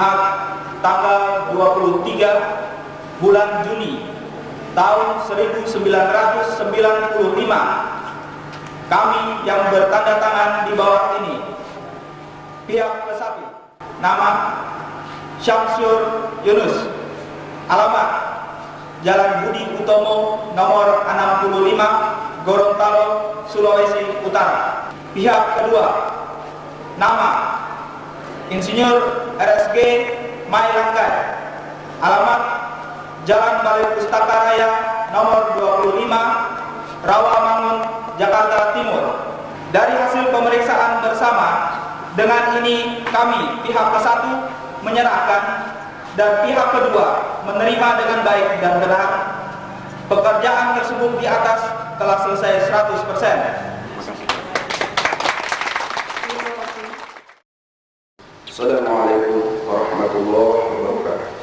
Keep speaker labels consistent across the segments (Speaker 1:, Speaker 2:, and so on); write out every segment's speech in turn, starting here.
Speaker 1: Jumat tanggal 23 bulan Juni tahun 1995, kami yang bertanda tangan di bawah ini. Pihak ke-1, nama Syamsur Yunus, alamat Jalan Budi Utomo nomor 65, Gorontalo, Sulawesi Utara. Pihak kedua, nama Insinyur RSG Mailangkai, alamat Jalan Balai Pustaka Raya nomor 25, Rawamangun, Jakarta Timur. Dari hasil pemeriksaan bersama, dengan ini kami pihak ke-1 menyerahkan dan pihak kedua menerima dengan baik dan benar. Pekerjaan tersebut di atas telah selesai 100%.
Speaker 2: Assalamualaikum warahmatullahi wabarakatuh.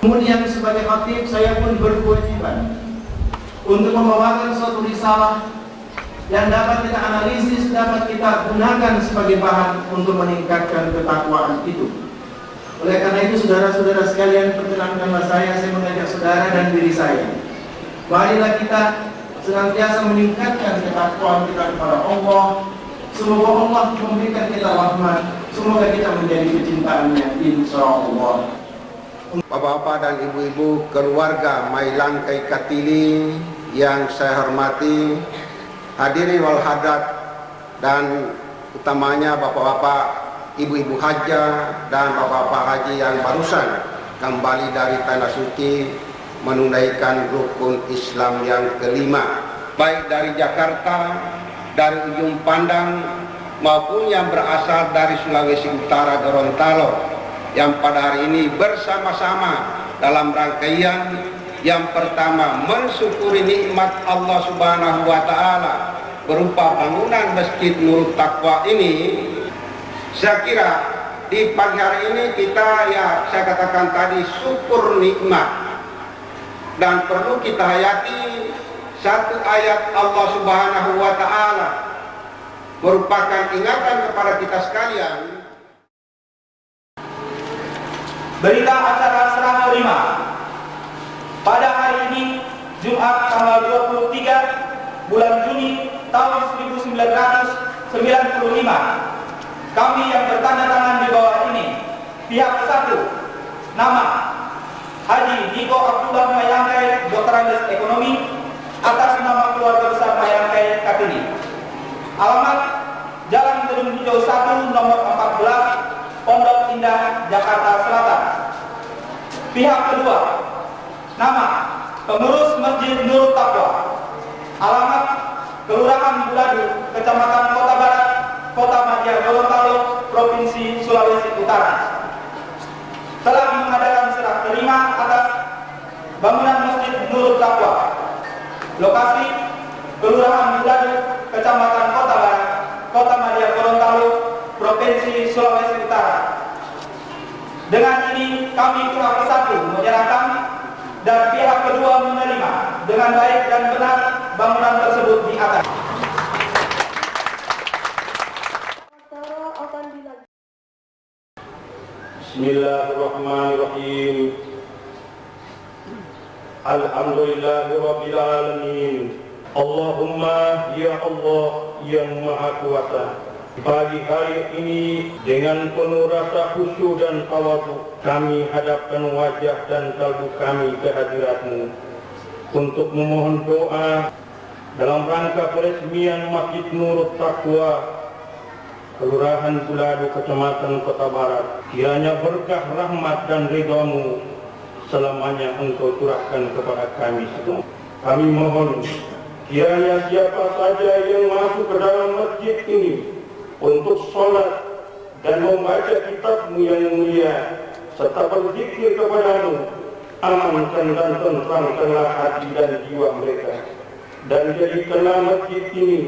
Speaker 3: Kemudian sebagai khatib saya pun berkewajiban untuk membawakan suatu risalah yang dapat kita analisis, dapat kita gunakan sebagai bahan untuk meningkatkan ketakwaan itu. Oleh karena itu saudara-saudara sekalian, perkenankanlah saya mengajak saudara dan diri saya, marilah kita senantiasa meningkatkan ketakwaan kita kepada Allah. Semoga Allah memberikan kita rahmat, semoga kita menjadi kecintaannya, insyaallah.
Speaker 2: Bapak-bapak dan ibu-ibu keluarga Mailangkai Katili yang saya hormati, hadirin wal hadrat, dan utamanya bapak-bapak, ibu-ibu haja dan bapak-bapak haji yang barusan kembali dari Tanah Suci menunaikan rukun Islam yang kelima, baik dari Jakarta, dari ujung pandang, maupun yang berasal dari Sulawesi Utara, Gorontalo, yang pada hari ini bersama-sama dalam rangkaian yang pertama mensyukuri nikmat Allah Subhanahu wa Ta'ala berupa bangunan Masjid Nurut Taqwa ini. Saya kira di pagi hari ini kita, ya saya katakan tadi, syukur nikmat, dan perlu kita hayati satu ayat Allah Subhanahu wa Ta'ala merupakan ingatan kepada kita sekalian.
Speaker 1: Berita acara serah terima. Pada hari ini, Jumat tanggal 23 bulan Juni tahun 1995, kami yang bertanda tangan di bawah ini, pihak ke-1, nama Haji Niko Abdullah Mailangkai, Dr. Andes Ekonomi, atas nama keluarga besar Mailangkai Katili. Alamat Jalan Gedung Hijau 1 nomor 14, Pondok Indah, Jakarta Selatan. Pihak kedua, nama pengurus Masjid Nurut Taqwa, alamat Kelurahan Buladu, Kecamatan Kota Barat, Kota Madia, Gorontalo, Provinsi Sulawesi Utara, telah mengadakan serah terima atas bangunan Masjid Nurut Taqwa. Lokasi Kelurahan Buladu, Kecamatan Kota Barat, Kota Madia, Gorontalo, Provinsi Sulawesi Utara. Dengan ini kami pihak ke-1 menyerahkan dan pihak kedua menerima dengan baik dan benar bangunan tersebut di atas.
Speaker 4: Bismillahirrahmanirrahim. Alhamdulillahirabbil alamin. Allahumma ya Allah yang Maha Kuasa, pagi hari ini dengan penuh rasa khusyuk dan tawadhu kami hadapkan wajah dan kalbu kami ke hadirat-Mu untuk memohon doa dalam rangka peresmian Masjid Nurut Taqwa, Kelurahan Buladu, Kecamatan Kota Barat. Kiranya berkah, rahmat dan ridha-Mu selamanya Engkau curahkan kepada kami semua. Kami mohon Kiranya siapa saja yang masuk ke dalam masjid ini untuk sholat dan membaca kitab-Mu yang mulia serta berzikir kepadamu, amankan dan tenteramkanlah hati dan jiwa mereka, dan jadikanlah masjid ini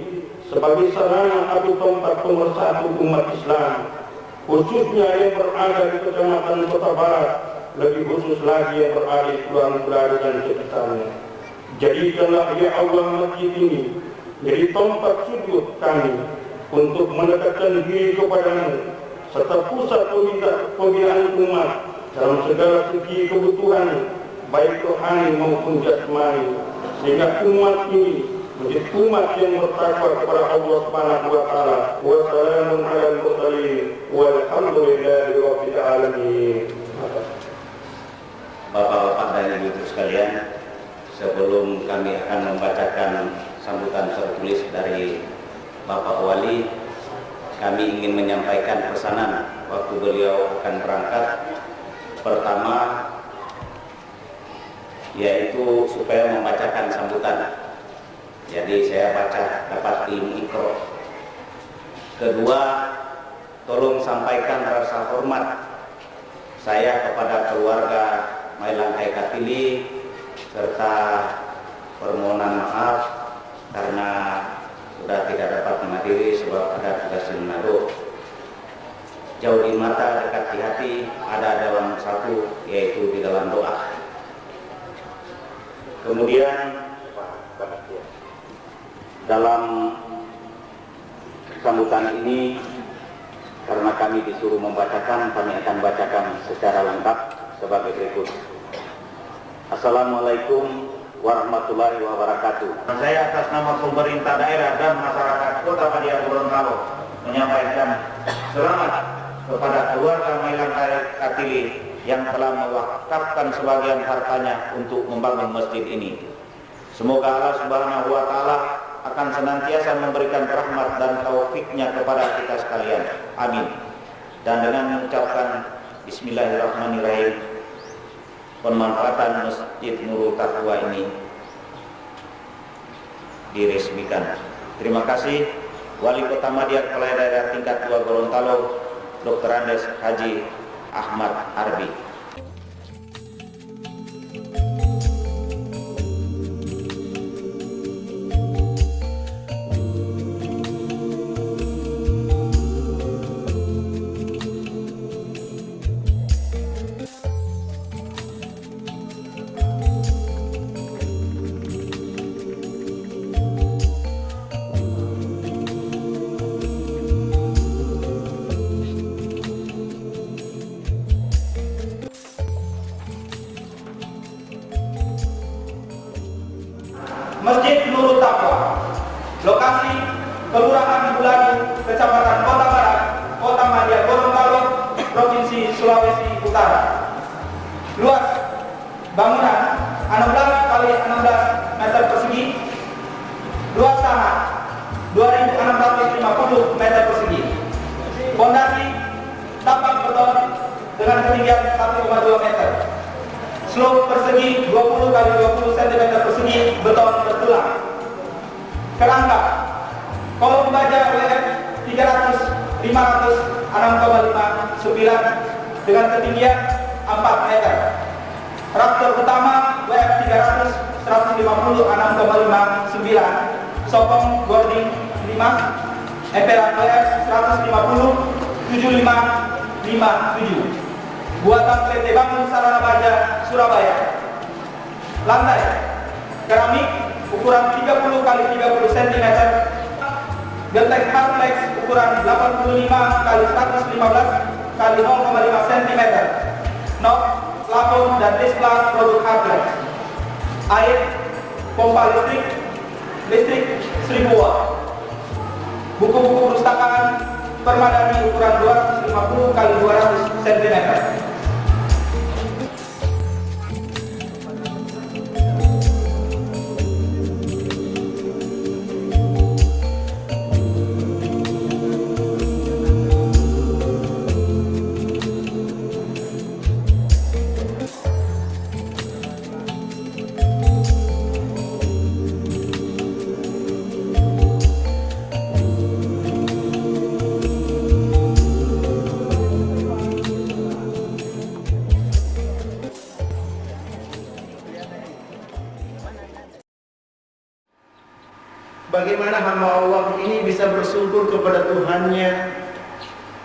Speaker 4: sebagai sarana atau tempat pemersatu umat Islam, khususnya yang berada di Kecamatan Kota Barat, lebih khusus lagi yang berada di Pulau Bulado dan sekitarnya. Jadikanlah ya Allah masjid ini jadi tempat sujud kami untuk mendekatkan diri kepadamu, serta pusat pembinaan umat dalam segala segi kebutuhan baik rohani maupun jasmani, sehingga umat ini menjadi umat yang bertakwa kepada Allah Subhanahu wa taala. Wassalamun alal mursalin walhamdulillahi rabbil alamin.
Speaker 5: Bapak-bapak dan ibu-ibu sekalian, sebelum kami akan membacakan sambutan tertulis dari Bapak Wali, kami ingin menyampaikan pesanan waktu beliau akan berangkat. Pertama, yaitu supaya membacakan sambutan. Jadi saya baca dapat diikro. Kedua, tolong sampaikan rasa hormat saya kepada keluarga Mailangkai Katili, serta permohonan maaf karena sudah tidak dapat menghadiri sebab ada tugas di Manado. Jauh di mata, dekat di hati, ada dalam satu, yaitu di dalam doa. Kemudian dalam sambutan ini, karena kami disuruh membacakan, kami akan bacakan secara lengkap sebagai berikut. Assalamualaikum warahmatullahi wabarakatuh. Saya atas nama pemerintah daerah dan masyarakat Kota Madia Gorontalo menyampaikan selamat kepada keluarga Mailangkai Katili yang telah mewakafkan sebagian hartanya untuk membangun masjid ini. Semoga Allah Subhanahu wa taala akan senantiasa memberikan rahmat dan taufiknya kepada kita sekalian. Amin. Dan dengan mengucapkan Bismillahirrahmanirrahim, pemanfaatan Masjid Nurul Taqwa ini diresmikan. Terima kasih Wali Kota Madia Kepala Daerah tingkat 2 Gorontalo, Dr. Andes Haji Ahmad Arbi.
Speaker 1: Masjid Nurul Taqwa, lokasi Kelurahan Bulado, Kecamatan Kota Barat, Kota Madia Gorontalo, Provinsi Sulawesi Utara. Luas bangunan 16 kali 16 meter persegi, luas tanah 2.650 meter persegi, fondasi tapak beton dengan ketinggian 1,2 meter. Slope persegi 20 kali 20 cm persegi beton bertulang. Kerangka kolom baja WF 300 500 6,59 dengan ketinggian 4 meter. Rafter utama WF 300 150 6,59, sokong boarding 5, emperan WF 150 7557. Buatan PT Bangun Sarana Baja Surabaya. Lantai keramik ukuran 30 kali 30 cm, getek hardflex ukuran 85 kali 115 kali 0,5 cm, nok, plafon dan display produk hardflex. Air, pompa listrik 1000 watt. Buku-buku perpustakaan permadani ukuran 250 kali 200 cm.
Speaker 3: bagaimana hamba Allah ini bisa bersyukur kepada Tuhannya,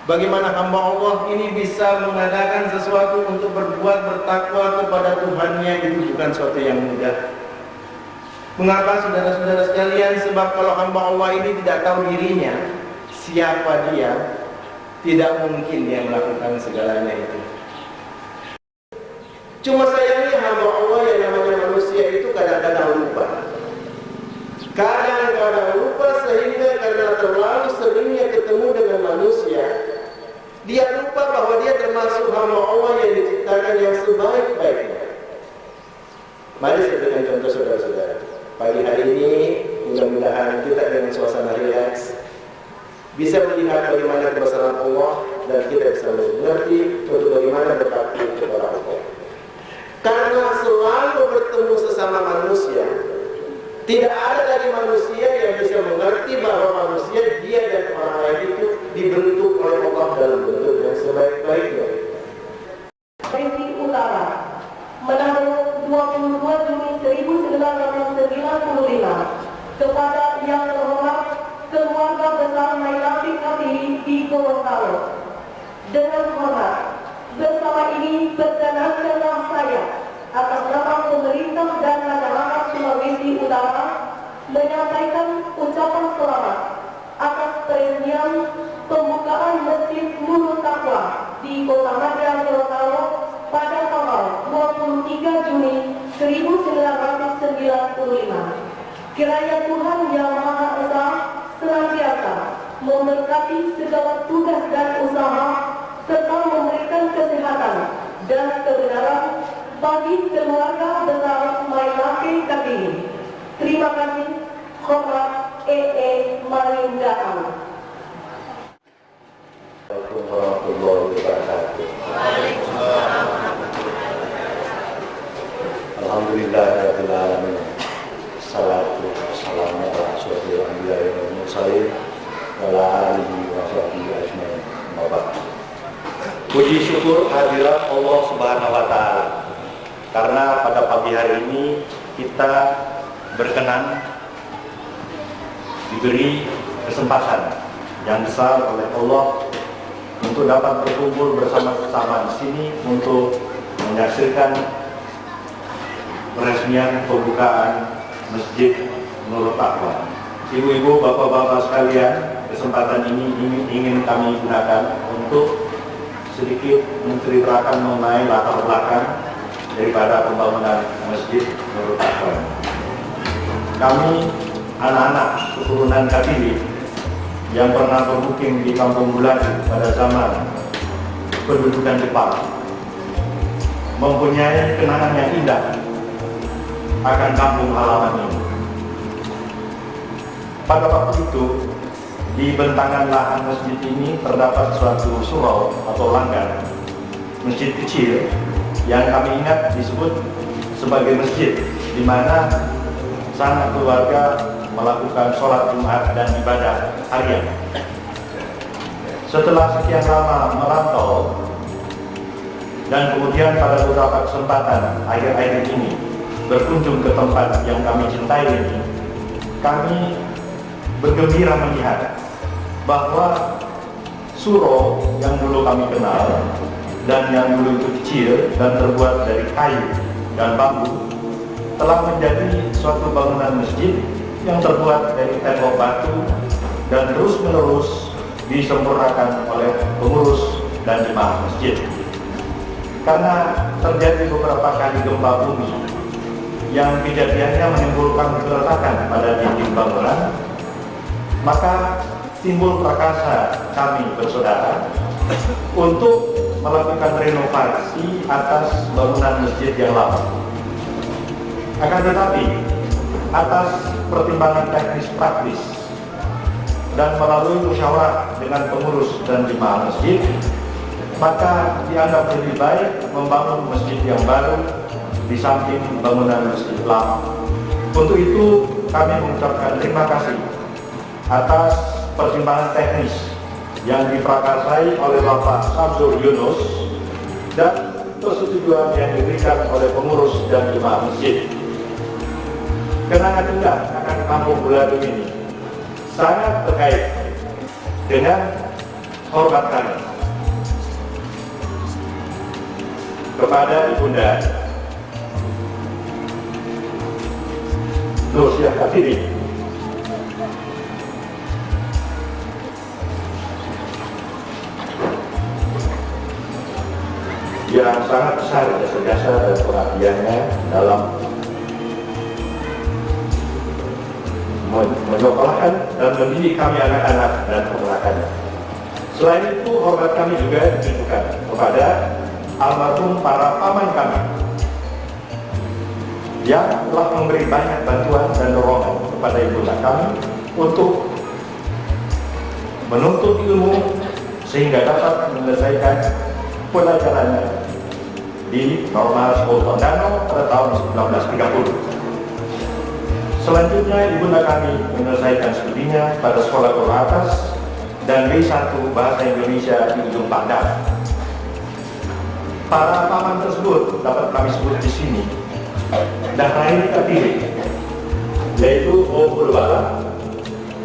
Speaker 3: bagaimana hamba Allah ini bisa mengadakan sesuatu untuk berbuat bertakwa kepada Tuhannya, itu bukan suatu yang mudah. Mengapa saudara-saudara sekalian? Sebab kalau hamba Allah ini tidak tahu dirinya, siapa dia, tidak mungkin dia melakukan segalanya itu. Cuma sayangnya hamba Allah yang namanya manusia itu kadang-kadang lupa. Kadang-kadang lupa sehingga karena terlalu seringnya ketemu dengan manusia, dia lupa bahwa dia termasuk hamba Allah yang diciptakan yang sebaik-baiknya. Mari saya berikan contoh saudara-saudara. Pagi hari ini mudah-mudahan kita dengan suasana rileks bisa melihat bagaimana kebesaran Allah dan kita bisa mengerti untuk bagaimana berbakti kepada Allah. Karena selalu bertemu sesama manusia, tidak ada dari manusia yang bisa mengerti bahwa manusia dia dan orang lain itu dibentuk oleh Allah dalam bentuk yang sebaik-baiknya.
Speaker 6: Provinsi Utara, menanggal 22 Juni 1995 kepada yang terhormat keluarga besar Mailanti Kartini di Gorontalo. Dengan hormat, bersama ini perkenankanlah saya atas nama pemerintah dan masyarakat Sulawesi Utara menyampaikan ucapan selamat atas peresmian pembukaan Masjid Nurul Taqwa di Kota Madya, Gorontalo pada tanggal 23 Juni 1995. Kiranya Tuhan Yang Maha Esa senantiasa memberkati segala tugas dan usaha serta memberikan kesehatan dan kebenaran bagi keluarga besar Mailanti Kartini. Terima kasih. Hormat E.E. Marindaan.
Speaker 4: Assalamualaikum warahmatullahi wabarakatuh. Alhamdulillahirabbil alamin. Salatu wassalamu ala asyrofil anbiya'i wal mursalin wa ala alihi wa sahbihi ajmain. Puji syukur hadirat Allah Subhanahu wa taala. Karena pada pagi hari ini kita berkenan diberi kesempatan yang besar oleh Allah untuk dapat berkumpul bersama-sama di sini untuk menyaksikan peresmian pembukaan Masjid Nurul Taqwa. Ibu-ibu, bapak-bapak sekalian, kesempatan ini ingin kami gunakan untuk sedikit menceritakan mengenai latar belakang daripada pembangunan Masjid Nurul Taqwa. Kami anak-anak keturunan Kartini yang pernah bermukim di Kampung Bulan pada zaman pendudukan Jepang mempunyai kenangan yang indah akan kampung halaman ini. Pada waktu itu, di bentangan lahan masjid ini terdapat suatu surau atau langgar, masjid kecil yang kami ingat disebut sebagai masjid, di mana sana keluarga melakukan sholat Jumat dan ibadah harian. Setelah sekian lama merantau dan kemudian pada beberapa kesempatan akhir-akhir ini berkunjung ke tempat yang kami cintai ini, kami bergembira melihat bahwa surau yang dulu kami kenal dan yang dulu itu kecil dan terbuat dari kayu dan bambu telah menjadi suatu bangunan masjid yang terbuat dari tembok batu dan terus-menerus disempurnakan oleh pengurus dan jemaah masjid. Karena terjadi beberapa kali gempa bumi yang kejadiannya menimbulkan keretakan pada dinding bangunan, maka timbul prakarsa kami bersaudara untuk melakukan renovasi atas bangunan masjid yang lama. Akan tetapi, atas pertimbangan teknis praktis dan melalui musyawarah dengan pengurus dan jemaah masjid, maka dianggap lebih baik membangun masjid yang baru di samping bangunan masjid lama. Untuk itu kami mengucapkan terima kasih atas pertimbangan teknis yang diprakarsai oleh Bapak Samsul Yunus dan persetujuan yang diberikan oleh pengurus dan jemaah masjid. Kenangan indah akan kampung Buladung ini sangat terkait dengan hormat kami kepada Ibunda Nursiah Kartini yang sangat besar jasa-jasa dan pengabdiannya dalam menyekolahkan dan mendidik kami anak-anak dan keponakannya. Selain itu, hormat kami juga ditujukan kepada almarhum para paman kami yang telah memberi banyak bantuan dan dorongan kepada ibunda kami untuk menuntut ilmu sehingga dapat menyelesaikan pelajarannya di Normal School Tondano pada tahun 1930. Selanjutnya, ibunda kami menyelesaikan studinya pada sekolah Guru Atas dan D1 Bahasa Indonesia di Ujung Pandang. Para paman tersebut dapat kami sebut di sini dan lain terpilih, yaitu Om Purbala,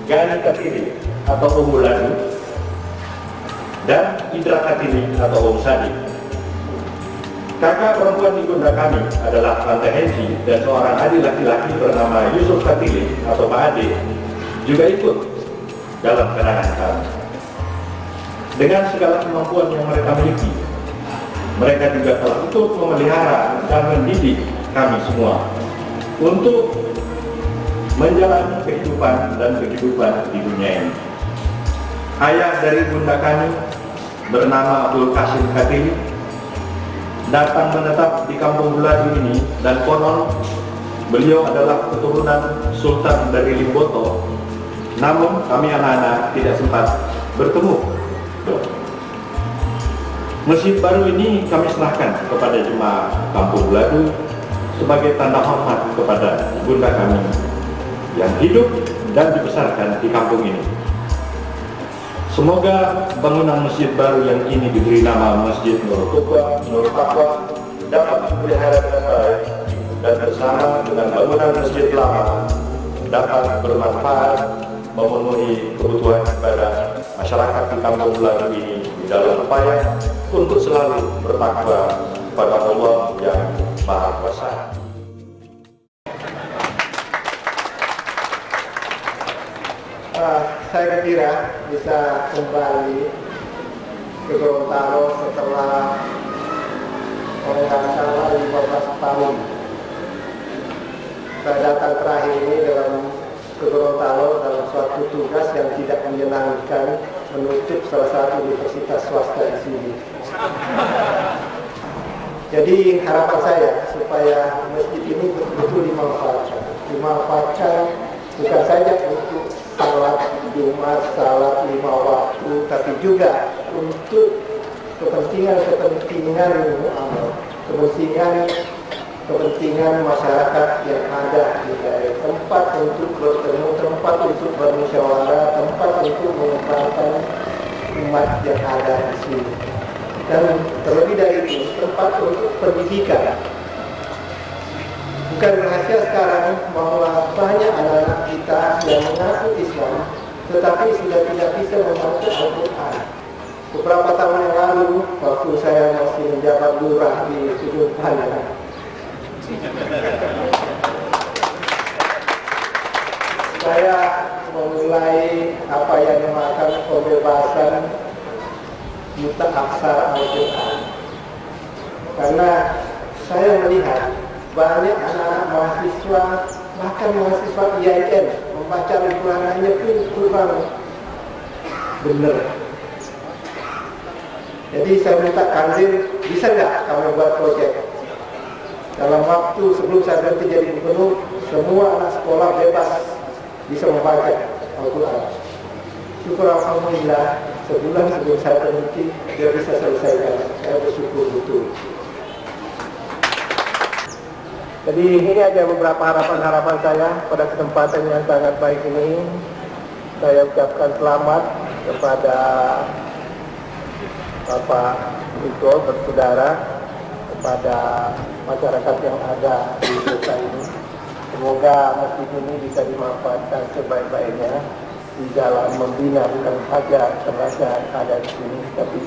Speaker 4: Gani Kartini atau Om Buladu, dan Indra Kartini atau Om Sadi. Kakak perempuan ibunda kami adalah Tante Henji dan seorang adik laki-laki bernama Yusuf Kartini atau Pak Ade juga ikut dalam kenangan kami. Dengan segala kemampuan yang mereka miliki, mereka juga telah ikut memelihara dan mendidik kami semua untuk menjalani kehidupan dan kehidupan di dunia ini. Ayah dari bunda kami bernama Abdul Qasim Kartini datang menetap di Kampung Buladu ini, dan konon beliau adalah keturunan Sultan dari Limboto. Namun kami anak-anak tidak sempat bertemu. Masjid baru ini kami serahkan kepada jemaah Kampung Buladu sebagai tanda hormat kepada ibunda kami yang hidup dan dibesarkan di kampung ini. Semoga bangunan masjid baru yang ini diberi nama Masjid Nurul Tuqwa, Nurul Taqwa dapat dipelihara dengan baik dan bersama dengan bangunan masjid lama dapat bermanfaat memenuhi kebutuhan ibadah masyarakat di Kampung Buladu ini di dalam upaya untuk selalu bertakwa kepada Allah yang Maha Kuasa.
Speaker 7: Saya kira bisa kembali ke Gorontalo setelah kalau nggak salah 15 tahun. Saya datang terakhir ini ke Gorontalo dalam suatu tugas yang tidak menyenangkan, menutup salah satu universitas swasta di sini. Jadi harapan saya supaya masjid ini betul-betul dimanfaatkan bukan saja untuk salat Jumat, salat 5 waktu, tapi juga untuk kepentingan masyarakat yang ada di daerah, tempat untuk bertemu, tempat untuk bermusyawarah, tempat untuk mengembangkan umat yang ada di sini, dan terlebih dari itu tempat untuk pendidikan. Bukan rahasia sekarang bahwa banyak anak-anak kita yang mengaku Islam tetapi sudah tidak bisa membaca Al-Quran. Beberapa tahun yang lalu, waktu saya masih menjabat lurah di Ujung Pandang, saya memulai apa yang dinamakan pembebasan buta aksara Al-Quran, karena saya melihat banyak anak-anak mahasiswa, bahkan mahasiswa IAIN, membaca Al-Qurannya pun kurang benar. Jadi saya minta Kanzil, bisa nggak kamu buat proyek? Dalam waktu sebelum saya berhenti jadi gubernur, semua anak sekolah bebas bisa membaca Al-Quran. Syukur alhamdulillah, sebulan sebelum saya berhenti, dia bisa selesaikan. Saya bersyukur betul. Jadi ini aja beberapa harapan-harapan saya pada kesempatan yang sangat baik ini. Saya ucapkan selamat kepada Bapak Iko bersaudara, kepada masyarakat yang ada di desa ini. Semoga masjid ini bisa dimanfaatkan sebaik-baiknya di dalam membina bukan saja generasi yang ada di sini, tapi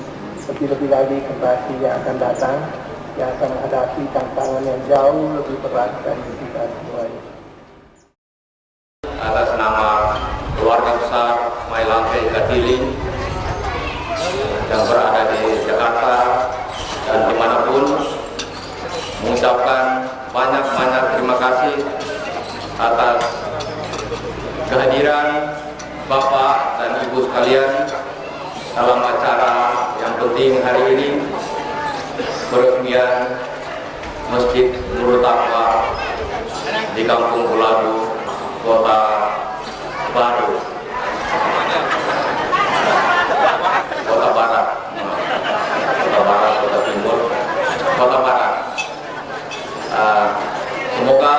Speaker 7: lebih-lebih lagi generasi yang akan datang, yang akan menghadapi tantangan yang jauh lebih berat dari kita semuanya.
Speaker 8: Atas nama keluarga besar Mailangkai Katiling yang berada di Jakarta dan dimanapun, mengucapkan banyak-banyak terima kasih atas kehadiran Bapak dan Ibu sekalian dalam acara yang penting hari ini, peresmian Masjid Nurul Taqwa di Kampung Buladu, Kota Baru, Kota Barat, Kota Timur, Kota Barat. Semoga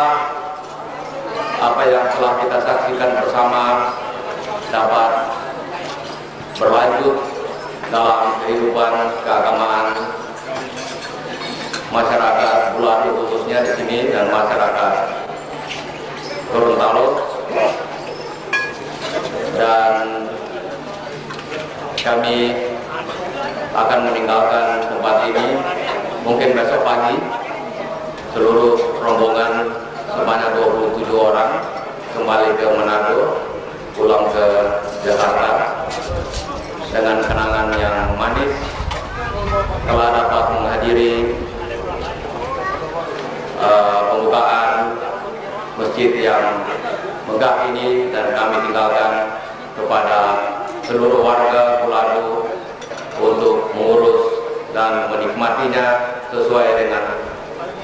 Speaker 8: apa yang telah kita saksikan bersama dapat berlanjut dalam kehidupan keagamaan masyarakat Buladu khususnya di sini dan masyarakat Gorontalo, dan kami akan meninggalkan tempat ini mungkin besok pagi. Seluruh rombongan sebanyak 27 orang kembali ke Manado, pulang ke Jakarta dengan kenangan yang manis telah dapat menghadiri pembukaan masjid yang megah ini, dan kami tinggalkan kepada seluruh warga Buladu untuk mengurus dan menikmatinya sesuai dengan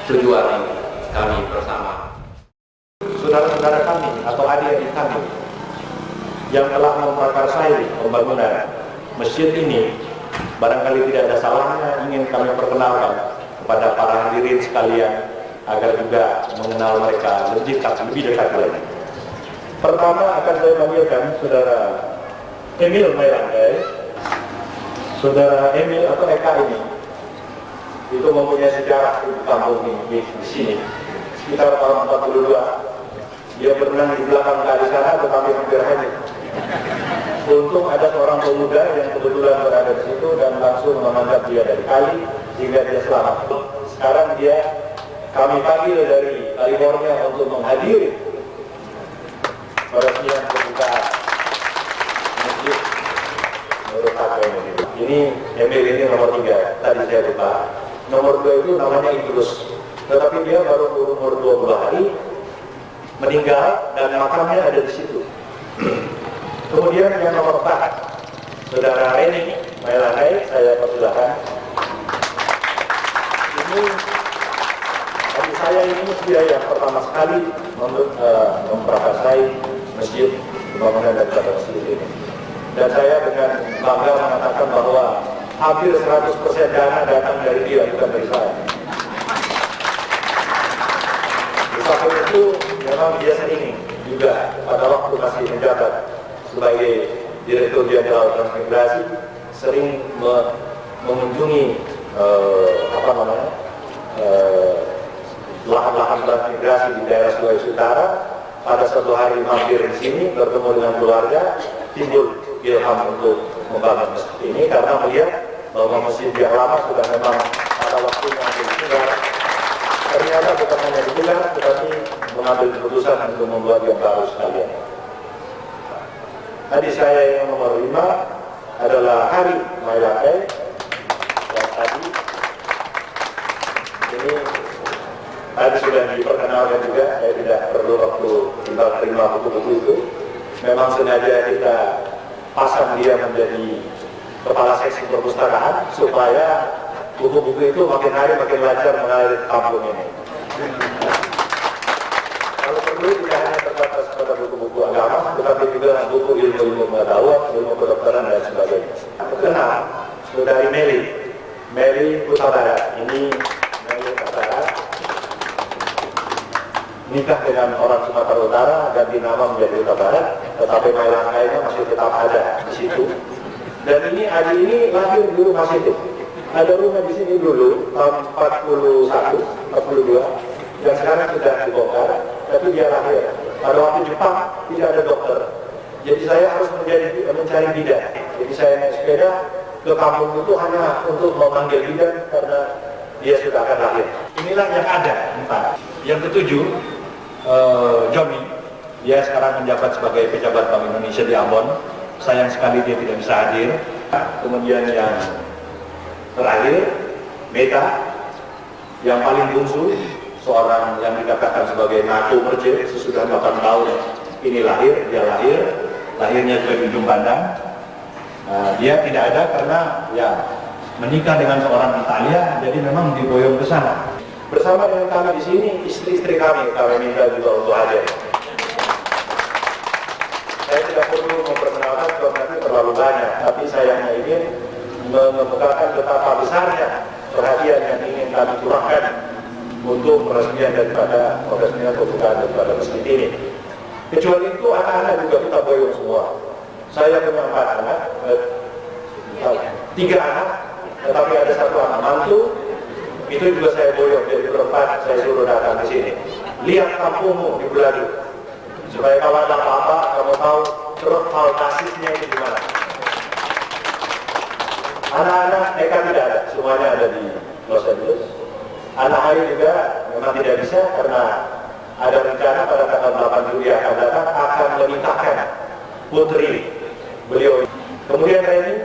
Speaker 8: tujuan kami bersama.
Speaker 9: Saudara-saudara kami atau adik-adik kami yang telah memprakarsai pembangunan masjid ini, barangkali tidak ada salahnya ingin kami perkenalkan kepada para hadirin sekalian agar juga mengenal mereka lebih dekat lagi. Pertama akan saya panggilkan Saudara Emil Mailangkai. Saudara Emil atau Eka ini itu mempunyai sejarah di kampung ini, di sini. Sekitar tahun 42, dia berenang di belakang kali sana, tetapi hampir hanyut. Untung ada seorang pemuda yang kebetulan berada di situ dan langsung mengangkat dia dari kali sehingga dia selamat. Sekarang kami panggil dari California untuk menghadiri peresmian pembukaan masjid Nurul Taqwa ini. Ini Emil ini nomor 3, tadi saya lupa. Nomor 2 itu namanya Idrus, tetapi dia baru umur 20 hari meninggal dan makamnya ada di situ. Kemudian yang nomor 4, Saudara Reni Mailangkai, saya persilahkan. Ini adik saya ini dia yang pertama sekali memprakarsai masjid, pembangunan dan tata masjid ini. Dan saya dengan bangga mengatakan bahwa hampir 100% dana datang dari dia, bukan dari saya. Di samping itu memang dia sering juga pada waktu masih menjabat sebagai Direktur Jenderal Transmigrasi sering mengunjungi lahan-lahan transmigrasi di daerah Sulawesi Utara. Pada suatu hari mampir di sini bertemu dengan keluarga, timbul ilham untuk membangun masjid ini karena melihat bahwa masjid yang lama sudah memang pada waktunya ditinggal. Ternyata bukan hanya ditinggal, tetapi mengambil keputusan untuk membuat yang baru sekalian. Adik saya yang nomor 5 adalah Hari Mailangkai. Dan tadi sudah diperkenalkan juga, saya tidak perlu waktu tinggal terima buku-buku itu. Memang sengaja kita pasang dia menjadi kepala seksi perpustakaan supaya buku-buku itu makin hari makin lancar mengalir ke kampung ini. Kalau perlu tidak hanya terbatas pada buku-buku agama, tetapi juga buku ilmu-ilmu pengetahuan, ilmu kedokteran dan sebagainya. Kenal Saudari Meli Huta Barat. Ini Meli Huta Barat nikah dengan orang Sumatera Utara, ganti nama menjadi Huta Barat, tetapi Mailangkainya masih tetap ada di situ. Dan ini Adi ini lahir di rumah situ. Ada rumah di sini dulu tahun 41, 42, dan sekarang sudah dibongkar. Tapi dia lahir pada waktu Jepang tidak ada dokter, Jadi saya harus mencari bidan. Jadi saya naik sepeda ke kampung itu hanya untuk memanggil bidan karena dia sudah akan lahir. Inilah yang ada. Yang ketujuh, Johnny, dia sekarang menjabat sebagai pejabat Bank Indonesia di Ambon. Sayang sekali dia tidak bisa hadir. Kemudian yang terakhir, Meta, yang paling bungsu, seorang yang dikatakan sebagai NATO merje, sesudah 8 tahun ini lahir, dia lahirnya juga di ujung pandang. Dia tidak ada karena ya menikah dengan seorang Italia, jadi memang diboyong ke sana. Bersama dengan kami di sini, istri-istri kami minta juga untuk hadir. Saya tidak perlu memperkenalkan karena itu terlalu banyak, tapi saya hanya ingin mengemukakan betapa besarnya perhatian yang ingin kami curahkan untuk peresmian daripada pembukaan daripada masjid ini. Kecuali itu anak-anak juga kita boyong semua. Saya punya 4 anak, 3 anak, tetapi ada 1 anak mantu, itu juga saya boyong. Jadi berempat saya suruh datang ke sini. Lihat kampungmu di Beladu, supaya kalau ada apa-apa kamu tahu ceruk basisnya itu di mana. Anak-anak mereka tidak ada, semuanya ada di Los Angeles. Anak Hari juga memang tidak bisa karena ada rencana pada tanggal 8 Juli akan datang akan menikahkan putri beliau. Kemudian ini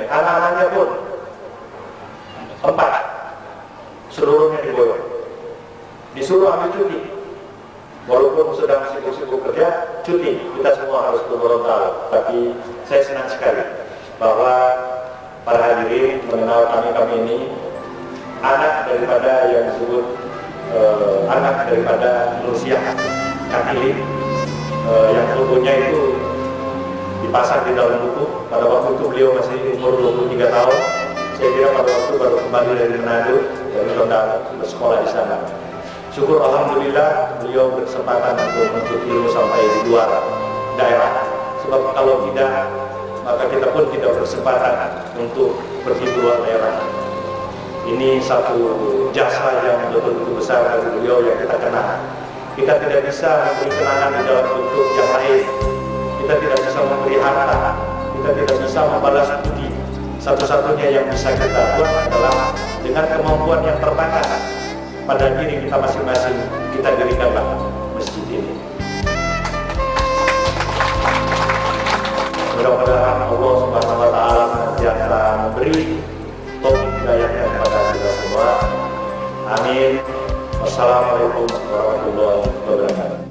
Speaker 9: anak-anaknya pun 4, seluruhnya diboyong, disuruh ambil cuti, walaupun sedang sibuk-sibuk kerja, cuti. Kita semua harus berontak. Tapi saya senang sekali bahwa para hadirin mengenal kami ini anak daripada yang disebut anak daripada Nursiah Katili, yang fotonya itu dipasang di dalam buku. Pada waktu itu beliau masih umur 23 tahun. Saya kira pada waktu baru kembali dari Manado, dari London, bersekolah di sana. Syukur alhamdulillah beliau berkesempatan untuk menuntut ilmu sampai di luar daerah. Sebab kalau tidak, maka kita pun tidak berkesempatan untuk pergi ke luar daerah. Ini satu jasa yang betul-betul besar dari beliau yang kita kenal. Kita tidak bisa memberi kenangan di dalam bentuk yang lain. Kita tidak bisa memberi harta. Kita tidak bisa membalas budi. Satu-satunya yang bisa kita buat adalah dengan kemampuan yang terbatas pada diri kita masing-masing, kita dirikanlah masjid ini. Mudah-mudahan Allah Subhanahu wa taala senantiasa memberi taufik hidayahnya kepada kita semua. Amin. Wassalamualaikum warahmatullahi wabarakatuh.